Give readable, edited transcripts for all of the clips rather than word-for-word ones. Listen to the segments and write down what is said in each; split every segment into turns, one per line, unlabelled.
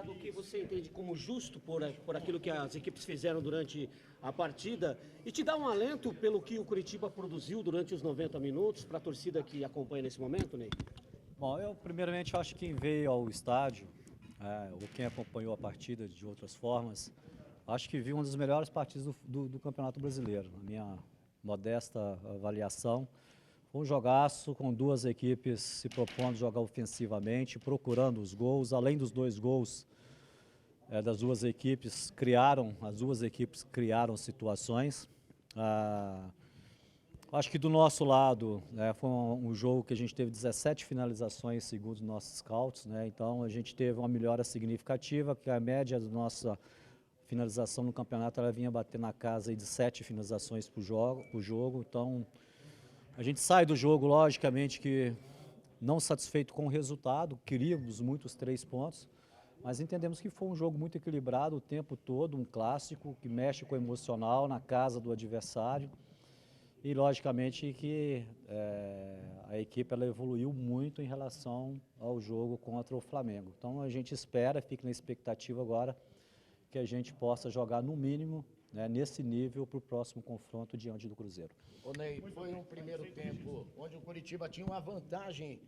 resultado que você entende como justo por aquilo que as equipes fizeram durante a partida e te dá um alento pelo que o Coritiba produziu durante os 90 minutos para a torcida que acompanha nesse momento, Ney?
Bom, eu primeiramente acho que quem veio ao estádio, ou quem acompanhou a partida de outras formas, acho que viu uma das melhores partidas do Campeonato Brasileiro, na minha modesta avaliação. Foi um jogaço com duas equipes se propondo jogar ofensivamente, procurando os gols, além dos dois gols das duas equipes, as duas equipes criaram situações. Acho que do nosso lado, foi um jogo que a gente teve 17 finalizações segundo os nossos scouts, então a gente teve uma melhora significativa, que a média da nossa finalização no campeonato ela vinha bater na casa aí de 7 finalizações por jogo, então a gente sai do jogo, logicamente, que não satisfeito com o resultado, queríamos muitos 3 pontos, mas entendemos que foi um jogo muito equilibrado o tempo todo, um clássico que mexe com o emocional na casa do adversário. E, logicamente, que a equipe ela evoluiu muito em relação ao jogo contra o Flamengo. Então, a gente espera, fica na expectativa agora, que a gente possa jogar no mínimo nesse nível para o próximo confronto diante do Cruzeiro.
Ô Ney, foi um primeiro tempo onde o Coritiba tinha uma vantagem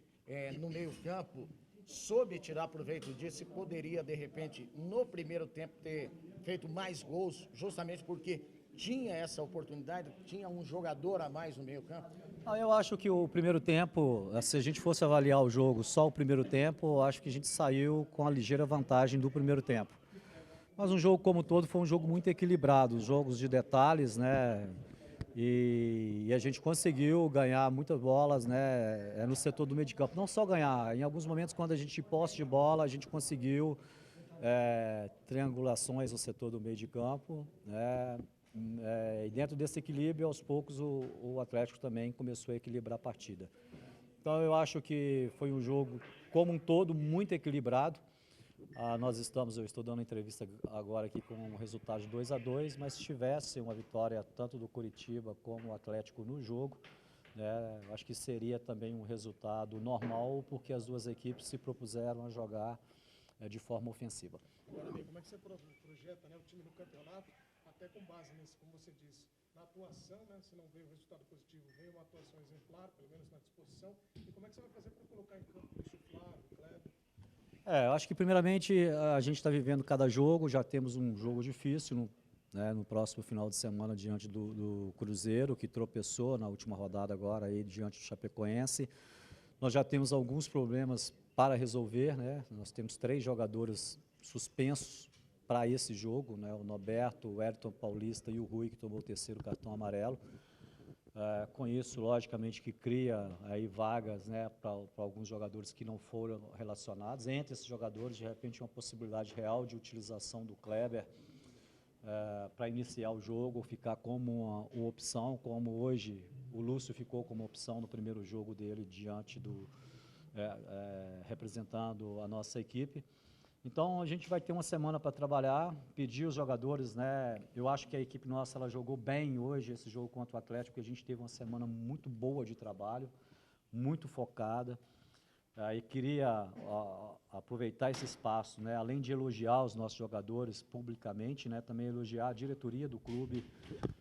no meio-campo, soube tirar proveito disso e poderia, de repente, no primeiro tempo, ter feito mais gols, justamente porque tinha essa oportunidade, tinha um jogador a mais no meio-campo?
Eu acho que o primeiro tempo, se a gente fosse avaliar o jogo só o primeiro tempo, eu acho que a gente saiu com a ligeira vantagem do primeiro tempo. Mas um jogo como todo foi um jogo muito equilibrado, jogos de detalhes, E a gente conseguiu ganhar muitas bolas, no setor do meio de campo. Não só ganhar, em alguns momentos quando a gente tinha posse de bola, a gente conseguiu triangulações no setor do meio de campo, e dentro desse equilíbrio, aos poucos, o Atlético também começou a equilibrar a partida. Então eu acho que foi um jogo, como um todo, muito equilibrado. Eu estou dando entrevista agora aqui com um resultado de 2-2, mas se tivesse uma vitória tanto do Coritiba como o Atlético no jogo, acho que seria também um resultado normal, porque as duas equipes se propuseram a jogar de forma ofensiva.
Agora, Ney, como é que você projeta o time no campeonato, até com base nisso, como você disse, na atuação, se não veio o resultado positivo, veio uma atuação exemplar, pelo menos na disposição, e como é que você vai fazer para colocar em campo isso, Flávio, Kleber?
Eu acho que primeiramente a gente está vivendo cada jogo, já temos um jogo difícil no próximo final de semana diante do Cruzeiro, que tropeçou na última rodada agora aí diante do Chapecoense. Nós já temos alguns problemas para resolver, Nós temos 3 jogadores suspensos para esse jogo, o Norberto, o Wellington Paulista e o Rui, que tomou o 3º cartão amarelo. Com isso, logicamente, que cria aí vagas para alguns jogadores que não foram relacionados. Entre esses jogadores, de repente, uma possibilidade real de utilização do Kleber para iniciar o jogo, ficar como uma opção, como hoje o Lúcio ficou como opção no primeiro jogo dele diante representando a nossa equipe. Então a gente vai ter uma semana para trabalhar, pedir os jogadores, Eu acho que a equipe nossa ela jogou bem hoje esse jogo contra o Atlético, porque a gente teve uma semana muito boa de trabalho, muito focada. E queria aproveitar esse espaço, além de elogiar os nossos jogadores publicamente, também elogiar a diretoria do clube,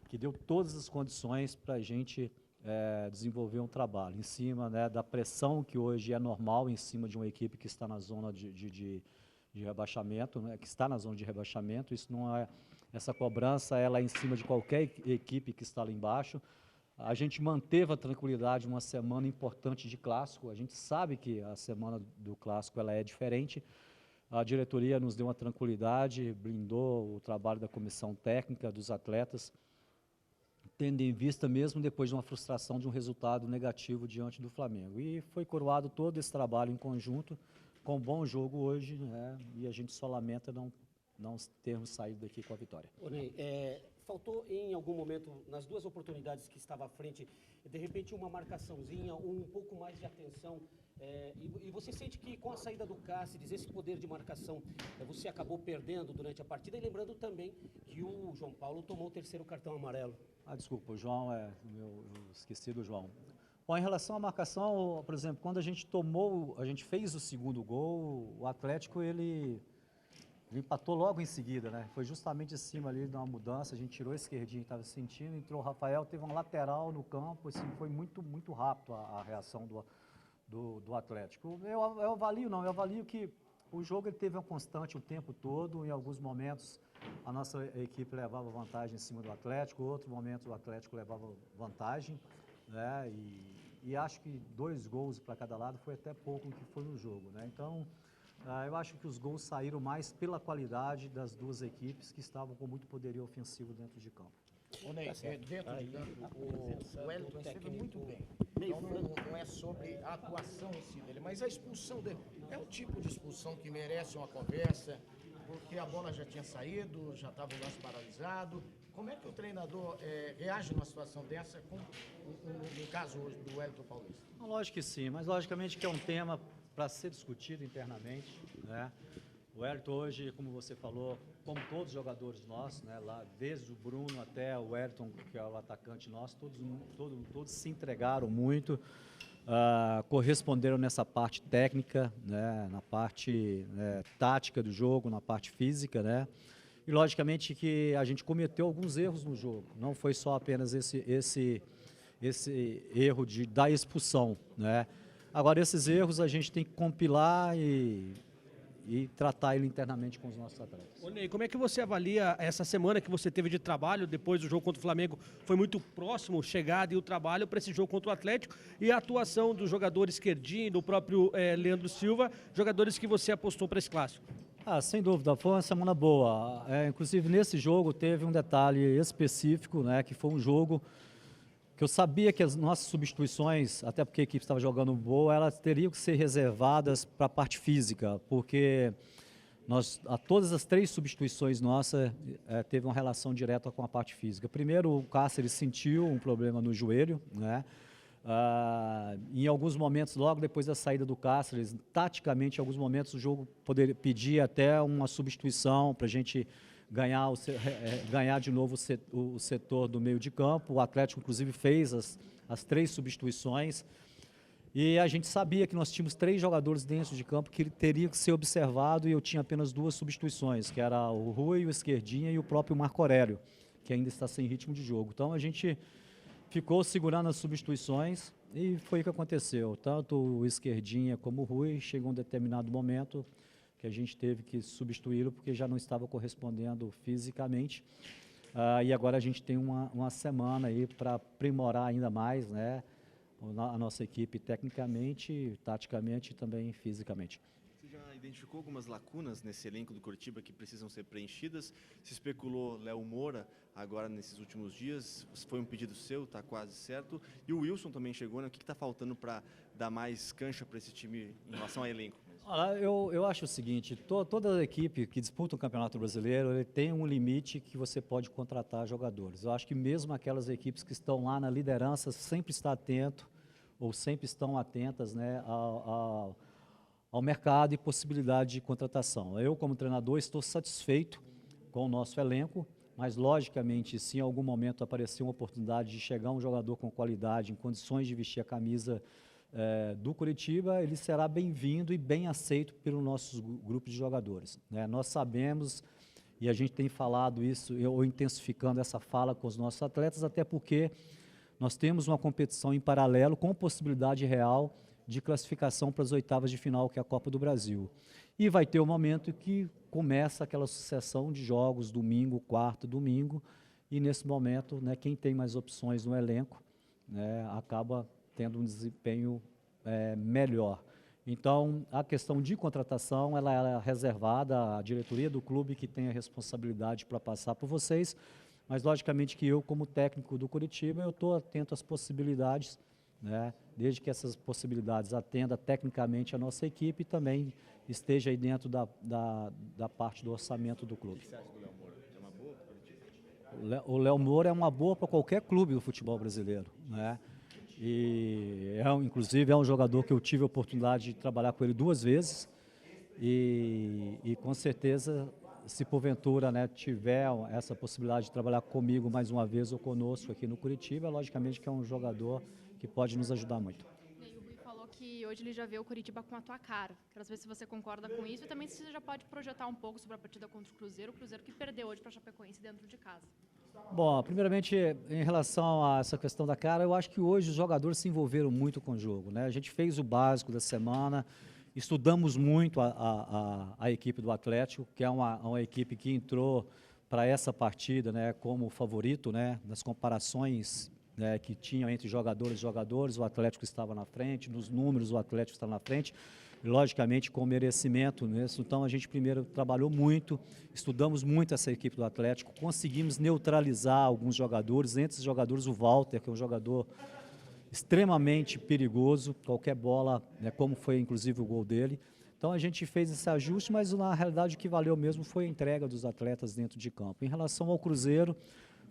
que deu todas as condições para a gente desenvolver um trabalho em cima da pressão que hoje é normal em cima de uma equipe que está na zona de rebaixamento, que está na zona de rebaixamento. Isso não é, essa cobrança ela é em cima de qualquer equipe que está lá embaixo. A gente manteve a tranquilidade uma semana importante de clássico. A gente sabe que a semana do clássico ela é diferente. A diretoria nos deu uma tranquilidade, blindou o trabalho da comissão técnica, dos atletas, tendo em vista mesmo depois de uma frustração de um resultado negativo diante do Flamengo. E foi coroado todo esse trabalho em conjunto, com um bom jogo hoje, e a gente só lamenta não termos saído daqui com a vitória.
Ney, faltou em algum momento, nas duas oportunidades que estava à frente, de repente uma marcaçãozinha, um pouco mais de atenção, e você sente que com a saída do Cáceres, esse poder de marcação, você acabou perdendo durante a partida, e lembrando também que o João Paulo tomou o 3º cartão amarelo.
Desculpa, o João, eu esqueci do João. Bom, em relação à marcação, por exemplo, quando a gente fez o 2º gol, o Atlético, ele Ele empatou logo em seguida, né? Foi justamente em cima ali de uma mudança, a gente tirou a esquerdinha que estava sentindo, entrou o Rafael, teve uma lateral no campo, assim, foi muito rápido a reação do Atlético. Eu avalio que o jogo ele teve uma constante o tempo todo, em alguns momentos a nossa equipe levava vantagem em cima do Atlético, outro momento o Atlético levava vantagem, né? E acho que 2 gols para cada lado foi até pouco o que foi no jogo, né? Então, eu acho que os gols saíram mais pela qualidade das duas equipes que estavam com muito poderio ofensivo dentro de campo.
Ô, Ney, dentro de campo, o Wellington esteve muito bem. Então não é sobre a atuação em si dele, mas a expulsão dele. É um tipo de expulsão que merece uma conversa, porque a bola já tinha saído, já estava o lance paralisado. Como é que o treinador reage numa situação dessa, no caso hoje do Wellington Paulista?
Lógico que sim, mas logicamente que é um tema para ser discutido internamente, né? O Wellington hoje, como você falou, como todos os jogadores nossos, né, lá desde o Bruno até o Wellington, que é o atacante nosso, todos se entregaram muito, corresponderam nessa parte técnica, né, na parte tática do jogo, na parte física, né? E logicamente que a gente cometeu alguns erros no jogo, não foi só apenas esse erro da expulsão, né? Agora, esses erros a gente tem que compilar e tratar ele internamente com os nossos atletas.
Ô Ney, como é que você avalia essa semana que você teve de trabalho, depois do jogo contra o Flamengo, foi muito próximo, chegada e o trabalho para esse jogo contra o Atlético, e a atuação do jogador esquerdinho, do próprio Leandro Silva, jogadores que você apostou para esse clássico?
Sem dúvida, foi uma semana boa. Inclusive, nesse jogo teve um detalhe específico, né, que foi um jogo que eu sabia que as nossas substituições, até porque a equipe estava jogando boa, elas teriam que ser reservadas para a parte física, porque todas as 3 substituições nossas teve uma relação direta com a parte física. Primeiro, o Cáceres sentiu um problema no joelho, né? Em alguns momentos, logo depois da saída do Cáceres, taticamente, em alguns momentos o jogo poderia pedir até uma substituição para a gente ganhar de novo o setor do meio de campo. O Atlético, inclusive, fez as 3 substituições. E a gente sabia que nós tínhamos 3 jogadores dentro de campo que teria que ser observado, e eu tinha apenas 2 substituições, que era o Rui, o Esquerdinha e o próprio Marco Aurélio, que ainda está sem ritmo de jogo. Então a gente ficou segurando as substituições e foi o que aconteceu. Tanto o Esquerdinha como o Rui chegou um determinado momento que a gente teve que substituí-lo porque já não estava correspondendo fisicamente. E agora a gente tem uma semana aí para aprimorar ainda mais, né, a nossa equipe tecnicamente, taticamente e também fisicamente.
Você já identificou algumas lacunas nesse elenco do Coritiba que precisam ser preenchidas? Se especulou Léo Moura agora nesses últimos dias, foi um pedido seu, está quase certo. E o Wilson também chegou, né? O que está faltando para dar mais cancha para esse time em relação ao elenco?
Olha, eu acho o seguinte, toda equipe que disputa o Campeonato Brasileiro, ele tem um limite que você pode contratar jogadores. Eu acho que mesmo aquelas equipes que estão lá na liderança sempre estão atento ou sempre estão atentas, né, ao mercado e possibilidade de contratação. Eu, como treinador, estou satisfeito com o nosso elenco, mas, logicamente, se em algum momento aparecer uma oportunidade de chegar um jogador com qualidade, em condições de vestir a camisa do Coritiba, ele será bem-vindo e bem aceito pelo nosso grupo de jogadores, né? Nós sabemos, e a gente tem falado isso, ou intensificando essa fala com os nossos atletas, até porque nós temos uma competição em paralelo com possibilidade real de classificação para as oitavas de final, que é a Copa do Brasil. E vai ter um momento que começa aquela sucessão de jogos, domingo, quarto, domingo, e nesse momento, né, quem tem mais opções no elenco, né, acaba tendo um desempenho melhor. Então, a questão de contratação, ela é reservada à diretoria do clube, que tem a responsabilidade para passar por vocês, mas logicamente que eu, como técnico do Coritiba, eu estou atento às possibilidades, né, desde que essas possibilidades atendam tecnicamente a nossa equipe e também esteja aí dentro da parte do orçamento do clube.
O que você acha do Léo Moura? É uma boa para o Coritiba?
O Léo Moura é uma boa para qualquer clube do futebol brasileiro, né? E inclusive é um jogador que eu tive a oportunidade de trabalhar com ele 2 vezes e com certeza, se porventura, né, tiver essa possibilidade de trabalhar comigo mais uma vez ou conosco aqui no Coritiba, logicamente que é um jogador que pode nos ajudar muito.
E aí o Rui falou que hoje ele já vê o Coritiba com a tua cara. Quero saber se você concorda com isso e também se você já pode projetar um pouco sobre a partida contra o Cruzeiro que perdeu hoje para a Chapecoense dentro de casa.
Bom, primeiramente, em relação a essa questão da cara, eu acho que hoje os jogadores se envolveram muito com o jogo, né? A gente fez o básico da semana, estudamos muito a equipe do Atlético, que é uma equipe que entrou para essa partida, né, como favorito, né, nas comparações, né, que tinham entre jogadores e jogadores, o Atlético estava na frente, nos números o Atlético está na frente, e, logicamente com merecimento nisso. Então a gente primeiro trabalhou muito, estudamos muito essa equipe do Atlético, conseguimos neutralizar alguns jogadores, entre os jogadores o Walter, que é um jogador extremamente perigoso, qualquer bola, né, como foi inclusive o gol dele. Então a gente fez esse ajuste, mas na realidade o que valeu mesmo foi a entrega dos atletas dentro de campo. Em relação ao Cruzeiro,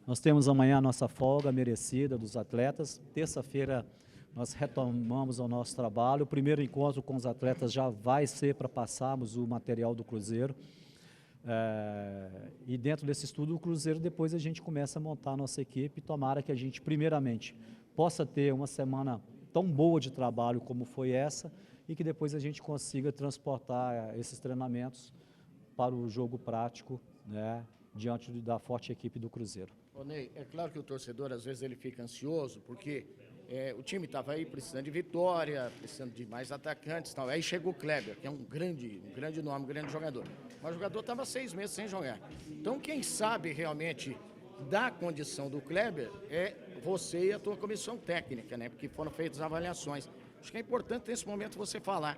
nós temos amanhã a nossa folga merecida dos atletas. Terça-feira nós retomamos o nosso trabalho. O primeiro encontro com os atletas já vai ser para passarmos o material do Cruzeiro. E dentro desse estudo do Cruzeiro, depois a gente começa a montar a nossa equipe. Tomara que a gente, primeiramente, possa ter uma semana tão boa de trabalho como foi essa, e que depois a gente consiga transportar esses treinamentos para o jogo prático, né, diante da forte equipe do Cruzeiro.
Ô Ney, é claro que o torcedor às vezes ele fica ansioso, porque o time estava aí precisando de vitória, precisando de mais atacantes e tal. Aí chegou o Kleber, que é um grande nome, um grande jogador. Mas o jogador estava 6 meses sem jogar. Então quem sabe realmente da condição do Kleber é você e a tua comissão técnica, né? Porque foram feitas avaliações. Acho que é importante nesse momento você falar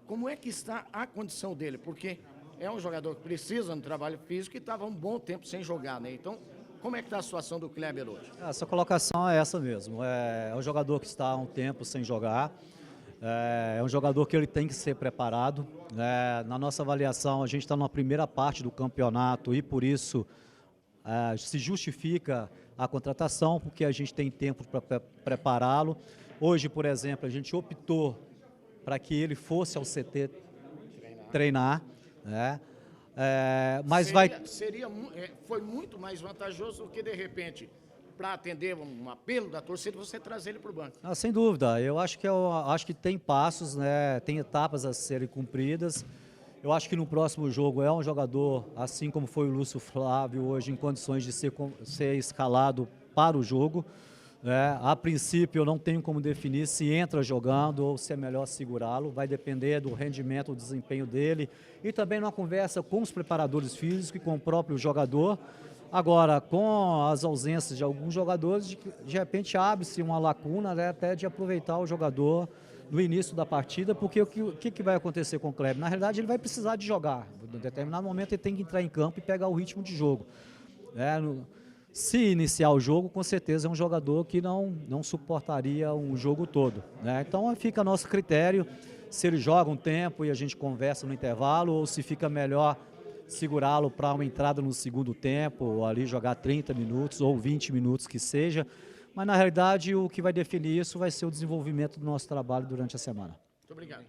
como é que está a condição dele, porque é um jogador que precisa de trabalho físico e estava um bom tempo sem jogar, né? Então, como é que está a situação do Kleber hoje?
Essa colocação é essa mesmo. É um jogador que está há um tempo sem jogar. É um jogador que ele tem que ser preparado. Na nossa avaliação, a gente está na primeira parte do campeonato e, por isso, se justifica a contratação, porque a gente tem tempo para prepará-lo. Hoje, por exemplo, a gente optou para que ele fosse ao CT treinar, né? Mas
foi muito mais vantajoso do que, de repente, para atender um apelo da torcida, você trazer ele para o banco.
Sem dúvida. Eu acho que tem passos, né? Tem etapas a serem cumpridas. Eu acho que no próximo jogo é um jogador, assim como foi o Lúcio Flávio hoje, em condições de ser escalado para o jogo. A princípio, eu não tenho como definir se entra jogando ou se é melhor segurá-lo. Vai depender do rendimento, do desempenho dele e também numa conversa com os preparadores físicos e com o próprio jogador. Agora, com as ausências de alguns jogadores, de repente abre-se uma lacuna, né, até de aproveitar o jogador no início da partida, porque o que vai acontecer com o Kleber? Na realidade, ele vai precisar de jogar. Em determinado momento, ele tem que entrar em campo e pegar o ritmo de jogo. Se iniciar o jogo, com certeza é um jogador que não suportaria um jogo todo, né? Então fica a nosso critério, se ele joga um tempo e a gente conversa no intervalo, ou se fica melhor segurá-lo para uma entrada no segundo tempo, ou ali jogar 30 minutos ou 20 minutos que seja. Mas na realidade o que vai definir isso vai ser o desenvolvimento do nosso trabalho durante a semana.
Muito obrigado.